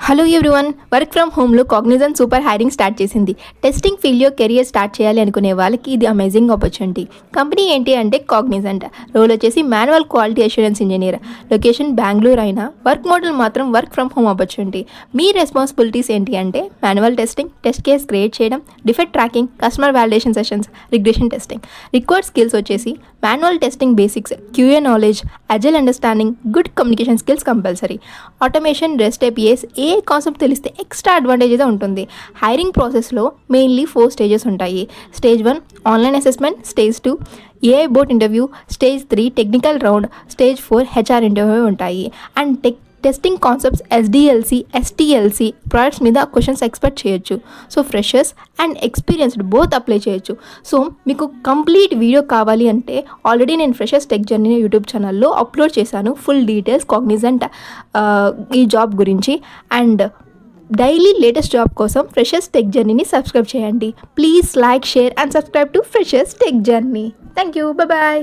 Hello everyone, work from హోమ్లో Cognizant super hiring start చేసింది. Testing ఫీల్డ్లో కెరియర్ స్టార్ట్ చేయాలి అనుకునే వాళ్ళకి ఇది అమేజింగ్ ఆపర్చునిటీ. కంపెనీ ఏంటి అంటే కాగ్నిజెంట్. రోల్ వచ్చేసి manual quality assurance engineer. Location Bengaluru అయినా వర్క్ మోడల్ మాత్రం వర్క్ ఫ్రమ్ హోమ్ ఆపర్చునిటీ. మీ రెస్పాన్సిబిలిటీస్ ఏంటి అంటే manual testing, test case create చేయడం, defect tracking, customer validation sessions, regression testing. Required skills వచ్చేసి manual testing basics, QA knowledge, agile understanding, good communication skills compulsory. Automation, rest APIs, ఏ concept తెలిస్తే extra advantage అయితే ఉంటుంది. Hiring ప్రాసెస్లో mainly 4 stages ఉంటాయి. Stage 1 online assessment, stage 2 AI bot interview, stage 3 technical round, stage 4 HR interview ఉంటాయి. And testing concepts SDLC, STLC products మీద questions expect చేయొచ్చు. So freshers and experienced both apply చేయొచ్చు. So మీకు complete video కావాలి అంటే already నేను freshers tech journey YouTube ఛానల్లో upload చేశాను ఫుల్ డీటెయిల్స్ కాగ్నిజెంట్ ఈ జాబ్ గురించి. అండ్ డైలీ లేటెస్ట్ జాబ్ కోసం ఫ్రెషర్స్ టెక్ జర్నీని సబ్స్క్రైబ్ చేయండి. Please like, share and subscribe to freshers tech journey. Thank you. Bye.